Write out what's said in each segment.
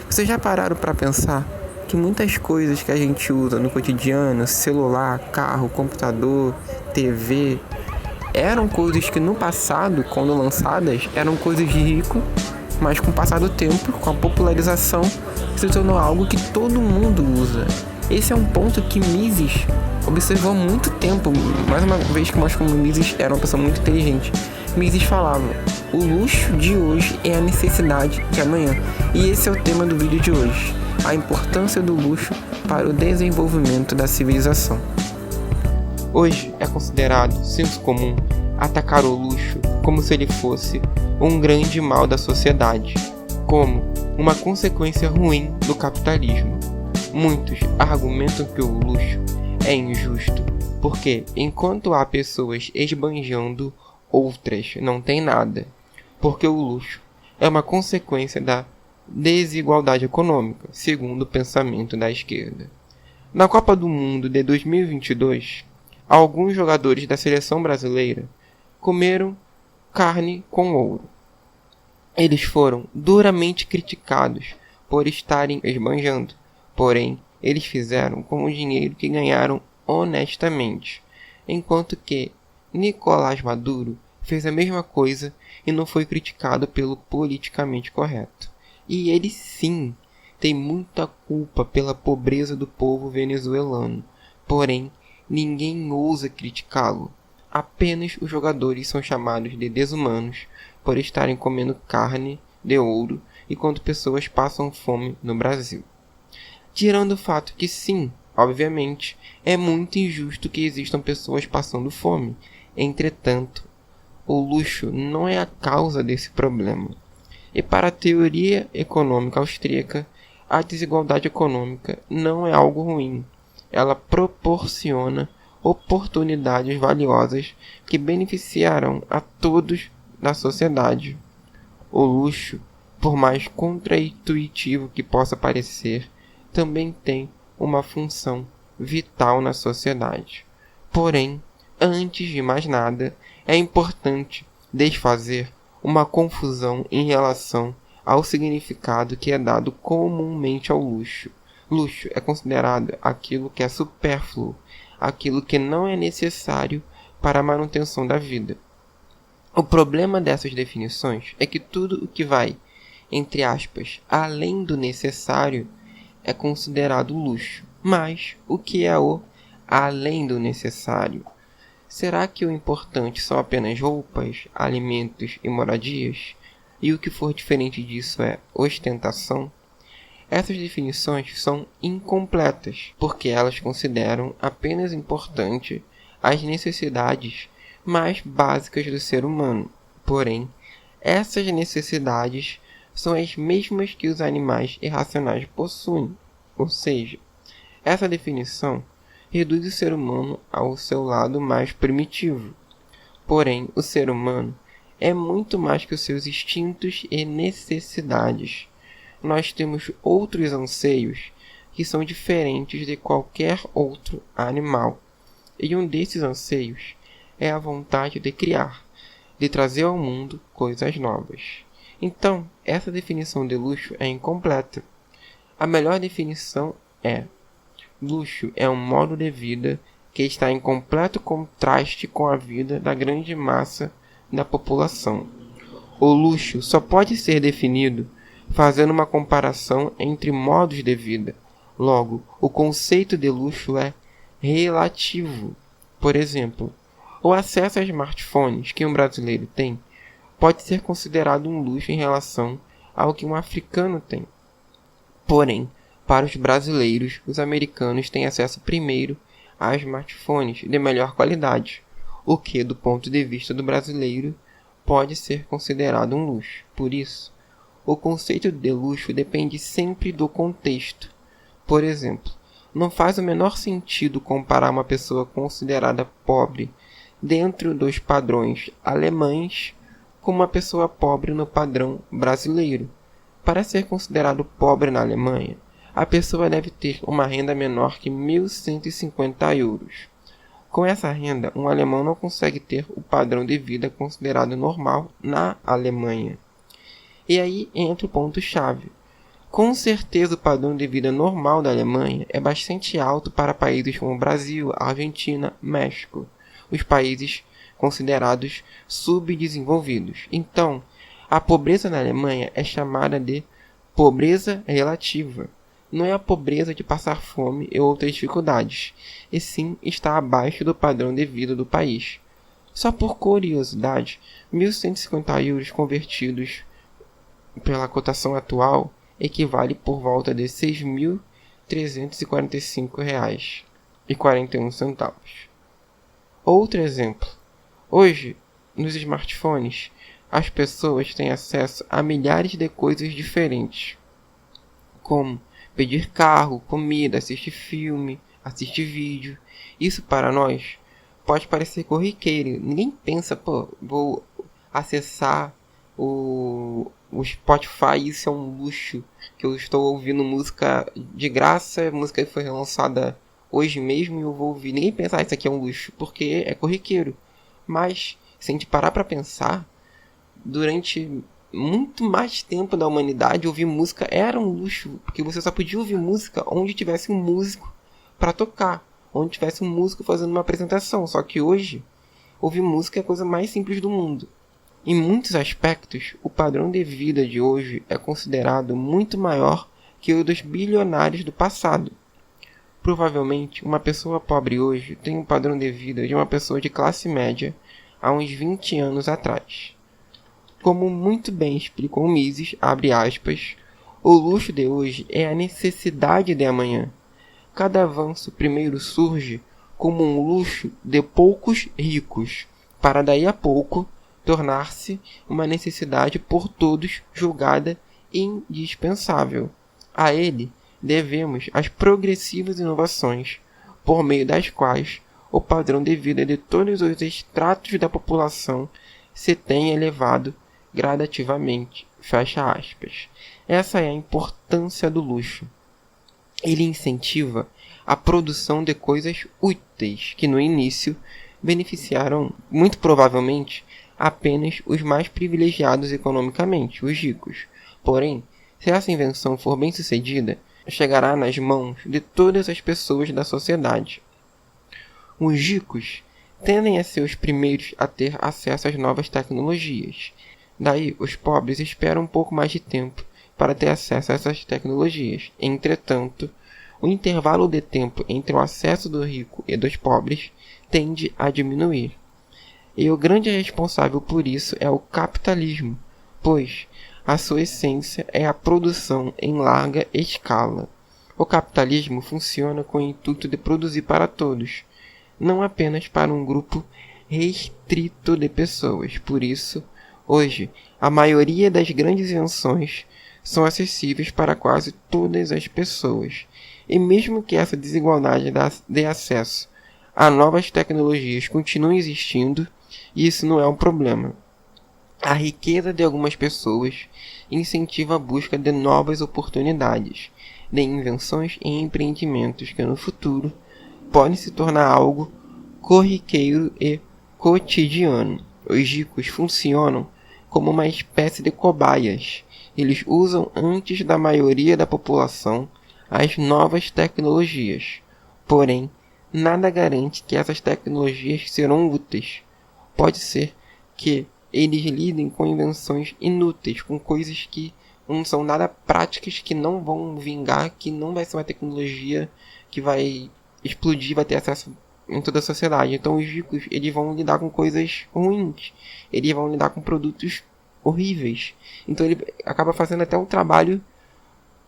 Vocês já pararam para pensar que muitas coisas que a gente usa no cotidiano, celular, carro, computador, TV, eram coisas que no passado, quando lançadas, eram coisas de rico, mas com o passar do tempo, com a popularização, se tornou algo que todo mundo usa. Esse é um ponto que Mises observou há muito tempo, mais uma vez que mostra como Mises era uma pessoa muito inteligente. Mises falava: o luxo de hoje é a necessidade de amanhã. E esse é o tema do vídeo de hoje: a importância do luxo para o desenvolvimento da civilização. Hoje é considerado senso comum atacar o luxo como se ele fosse um grande mal da sociedade, como uma consequência ruim do capitalismo. Muitos argumentam que o luxo é injusto, porque enquanto há pessoas esbanjando, outras não têm nada, porque o luxo é uma consequência da desigualdade econômica, segundo o pensamento da esquerda. Na Copa do Mundo de 2022, alguns jogadores da seleção brasileira comeram carne com ouro. Eles foram duramente criticados por estarem esbanjando, porém, eles fizeram com o dinheiro que ganharam honestamente, enquanto que Nicolás Maduro fez a mesma coisa e não foi criticado pelo politicamente correto. E ele sim tem muita culpa pela pobreza do povo venezuelano, porém, ninguém ousa criticá-lo. Apenas os jogadores são chamados de desumanos por estarem comendo carne de ouro enquanto pessoas passam fome no Brasil. Tirando o fato que sim, obviamente, é muito injusto que existam pessoas passando fome. Entretanto, o luxo não é a causa desse problema. E para a teoria econômica austríaca, a desigualdade econômica não é algo ruim. Ela proporciona oportunidades valiosas que beneficiarão a todos da sociedade. O luxo, por mais contraintuitivo que possa parecer, também tem uma função vital na sociedade. Porém, antes de mais nada, é importante desfazer uma confusão em relação ao significado que é dado comumente ao luxo. Luxo é considerado aquilo que é supérfluo, aquilo que não é necessário para a manutenção da vida. O problema dessas definições é que tudo o que vai, entre aspas, além do necessário, é considerado luxo. Mas o que é o além do necessário? Será que o importante são apenas roupas, alimentos e moradias? E o que for diferente disso é ostentação? Essas definições são incompletas, porque elas consideram apenas importante as necessidades mais básicas do ser humano. Porém, essas necessidades são as mesmas que os animais irracionais possuem. Ou seja, essa definição reduz o ser humano ao seu lado mais primitivo. Porém, o ser humano é muito mais que os seus instintos e necessidades. Nós temos outros anseios que são diferentes de qualquer outro animal. E um desses anseios é a vontade de criar, de trazer ao mundo coisas novas. Então, essa definição de luxo é incompleta. A melhor definição é: luxo é um modo de vida que está em completo contraste com a vida da grande massa da população. O luxo só pode ser definido fazendo uma comparação entre modos de vida. Logo, o conceito de luxo é relativo. Por exemplo, o acesso a smartphones que um brasileiro tem pode ser considerado um luxo em relação ao que um africano tem. Porém, para os brasileiros, os americanos têm acesso primeiro a smartphones de melhor qualidade, o que, do ponto de vista do brasileiro, pode ser considerado um luxo. Por isso, o conceito de luxo depende sempre do contexto. Por exemplo, não faz o menor sentido comparar uma pessoa considerada pobre dentro dos padrões alemães com uma pessoa pobre no padrão brasileiro. Para ser considerado pobre na Alemanha, a pessoa deve ter uma renda menor que 1.150 euros. Com essa renda, um alemão não consegue ter o padrão de vida considerado normal na Alemanha. E aí entra o ponto-chave. Com certeza o padrão de vida normal da Alemanha é bastante alto para países como Brasil, Argentina, México, os países considerados subdesenvolvidos. Então, a pobreza na Alemanha é chamada de pobreza relativa. Não é a pobreza de passar fome e outras dificuldades, e sim está abaixo do padrão de vida do país. Só por curiosidade, 1.150 euros convertidos pela cotação atual equivale por volta de R$ 6.345,41. Outro exemplo. Hoje, nos smartphones, as pessoas têm acesso a milhares de coisas diferentes, como pedir carro, comida, assistir filme, assistir vídeo. Isso para nós pode parecer corriqueiro. Ninguém pensa, vou acessar o Spotify, isso é um luxo, que eu estou ouvindo música de graça, música que foi lançada hoje mesmo e eu vou ouvir. Ninguém pensa, isso aqui é um luxo, porque é corriqueiro. Mas, se a gente parar para pensar, durante muito mais tempo da humanidade, ouvir música era um luxo, porque você só podia ouvir música onde tivesse um músico para tocar, onde tivesse um músico fazendo uma apresentação. Só que hoje, ouvir música é a coisa mais simples do mundo. Em muitos aspectos, o padrão de vida de hoje é considerado muito maior que o dos bilionários do passado. Provavelmente, uma pessoa pobre hoje tem um padrão de vida de uma pessoa de classe média há uns 20 anos atrás. Como muito bem explicou Mises, abre aspas, o luxo de hoje é a necessidade de amanhã. Cada avanço primeiro surge como um luxo de poucos ricos, para daí a pouco tornar-se uma necessidade por todos julgada indispensável. A ele devemos as progressivas inovações, por meio das quais o padrão de vida de todos os estratos da população se tem elevado gradativamente. Fecha aspas. Essa é a importância do luxo. Ele incentiva a produção de coisas úteis que no início beneficiaram, muito provavelmente, apenas os mais privilegiados economicamente, os ricos. Porém, se essa invenção for bem sucedida, chegará nas mãos de todas as pessoas da sociedade. Os ricos tendem a ser os primeiros a ter acesso às novas tecnologias. Daí, os pobres esperam um pouco mais de tempo para ter acesso a essas tecnologias. Entretanto, o intervalo de tempo entre o acesso do rico e dos pobres tende a diminuir. E o grande responsável por isso é o capitalismo, pois a sua essência é a produção em larga escala. O capitalismo funciona com o intuito de produzir para todos, não apenas para um grupo restrito de pessoas. Por isso, hoje, a maioria das grandes invenções são acessíveis para quase todas as pessoas. E mesmo que essa desigualdade de acesso a novas tecnologias continue existindo, isso não é um problema. A riqueza de algumas pessoas incentiva a busca de novas oportunidades, de invenções e empreendimentos que no futuro podem se tornar algo corriqueiro e cotidiano. Os ricos funcionam como uma espécie de cobaias. Eles usam antes da maioria da população as novas tecnologias. Porém, nada garante que essas tecnologias serão úteis. Pode ser que eles lidem com invenções inúteis, com coisas que não são nada práticas, que não vão vingar, que não vai ser uma tecnologia que vai explodir, vai ter acesso em toda a sociedade. Então os ricos, eles vão lidar com coisas ruins, eles vão lidar com produtos horríveis. Então ele acaba fazendo até um trabalho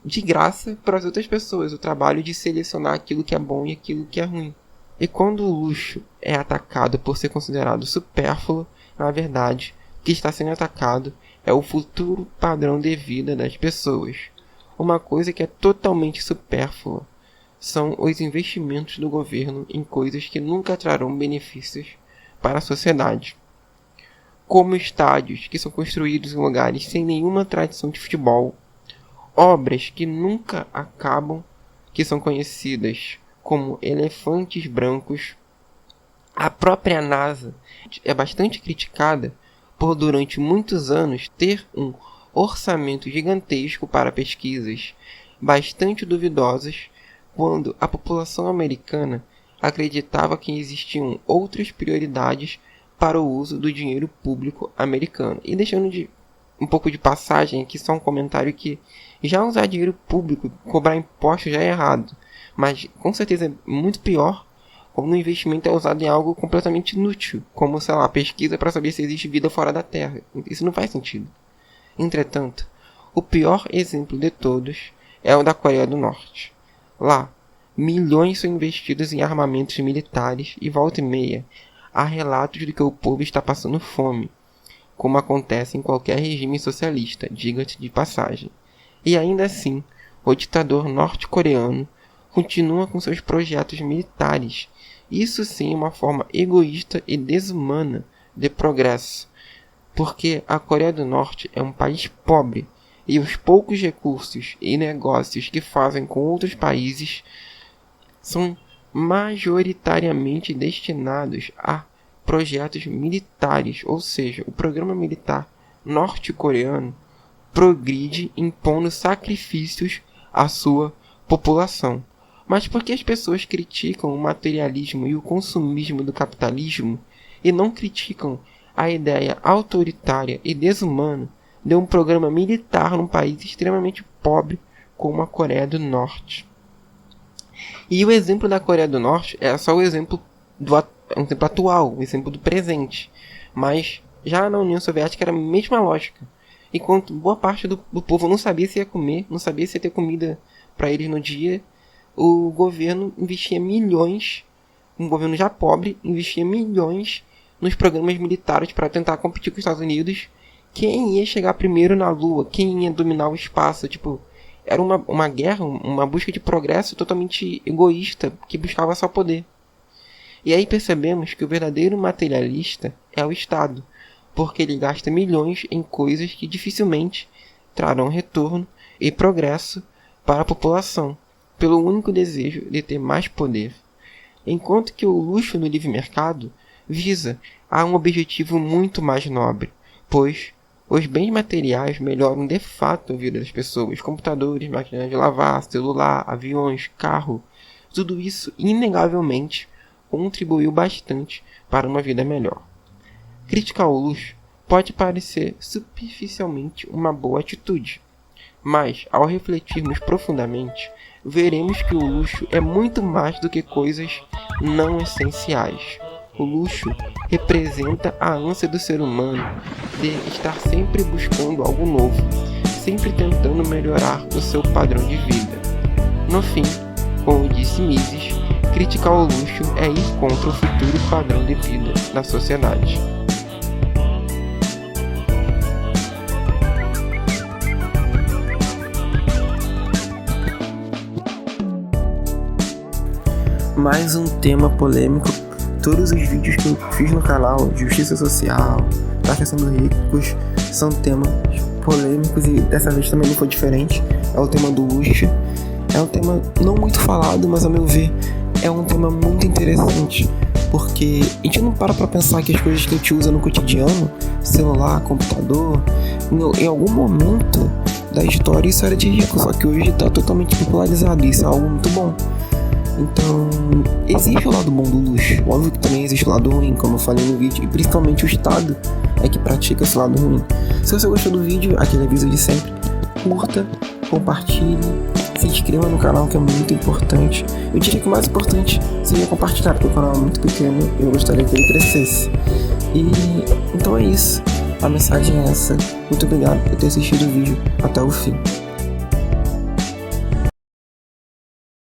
de graça para as outras pessoas, o trabalho de selecionar aquilo que é bom e aquilo que é ruim. E quando o luxo é atacado por ser considerado supérfluo, na verdade, o que está sendo atacado é o futuro padrão de vida das pessoas. Uma coisa que é totalmente supérflua são os investimentos do governo em coisas que nunca trarão benefícios para a sociedade, como estádios que são construídos em lugares sem nenhuma tradição de futebol, obras que nunca acabam, que são conhecidas como elefantes brancos. A própria NASA é bastante criticada por durante muitos anos ter um orçamento gigantesco para pesquisas bastante duvidosas, quando a população americana acreditava que existiam outras prioridades para o uso do dinheiro público americano. E deixando um pouco de passagem aqui, só um comentário que já usar dinheiro público, cobrar impostos já é errado, mas com certeza é muito pior quando o investimento é usado em algo completamente inútil, como, sei lá, pesquisa para saber se existe vida fora da Terra. Isso não faz sentido. Entretanto, o pior exemplo de todos é o da Coreia do Norte. Lá, milhões são investidos em armamentos militares e volta e meia há relatos de que o povo está passando fome, como acontece em qualquer regime socialista, diga-se de passagem. E ainda assim, o ditador norte-coreano continua com seus projetos militares. Isso sim é uma forma egoísta e desumana de progresso, porque a Coreia do Norte é um país pobre e os poucos recursos e negócios que fazem com outros países são majoritariamente destinados a projetos militares, ou seja, o programa militar norte-coreano progride impondo sacrifícios à sua população. Mas por que as pessoas criticam o materialismo e o consumismo do capitalismo e não criticam a ideia autoritária e desumana de um programa militar num país extremamente pobre como a Coreia do Norte? E o exemplo da Coreia do Norte é só o exemplo atual, o exemplo do presente. Mas já na União Soviética era a mesma lógica. Enquanto boa parte do povo não sabia se ia comer, não sabia se ia ter comida para eles no dia, o governo investia milhões, um governo já pobre, investia milhões nos programas militares para tentar competir com os Estados Unidos. Quem ia chegar primeiro na Lua, quem ia dominar o espaço, era uma guerra, uma busca de progresso totalmente egoísta, que buscava só poder. E aí percebemos que o verdadeiro materialista é o Estado, porque ele gasta milhões em coisas que dificilmente trarão retorno e progresso para a população, pelo único desejo de ter mais poder. Enquanto que o luxo no livre mercado visa a um objetivo muito mais nobre, pois os bens materiais melhoram de fato a vida das pessoas, computadores, máquinas de lavar, celular, aviões, carro, tudo isso inegavelmente contribuiu bastante para uma vida melhor. Criticar o luxo pode parecer superficialmente uma boa atitude, mas ao refletirmos profundamente, veremos que o luxo é muito mais do que coisas não essenciais. O luxo representa a ânsia do ser humano de estar sempre buscando algo novo, sempre tentando melhorar o seu padrão de vida. No fim, como disse Mises, criticar o luxo é ir contra o futuro padrão de vida da sociedade. Mais um tema polêmico. Todos os vídeos que eu fiz no canal de justiça social, taxação dos ricos, são temas polêmicos e dessa vez também não foi diferente. É o tema do luxo. É um tema não muito falado, mas ao meu ver é um tema muito interessante, porque a gente não para pensar que as coisas que a gente usa no cotidiano, celular, computador, em algum momento da história isso era de rico, só que hoje está totalmente popularizado e isso é algo muito bom. Então, existe o lado bom do luxo, óbvio que também existe o lado ruim, como eu falei no vídeo, e principalmente o Estado é que pratica esse lado ruim. Se você gostou do vídeo, aquele aviso de sempre, curta, compartilhe, se inscreva no canal, que é muito importante. Eu diria que o mais importante seria compartilhar, porque o canal é muito pequeno e eu gostaria que ele crescesse. E então é isso, a mensagem é essa. Muito obrigado por ter assistido o vídeo até o fim.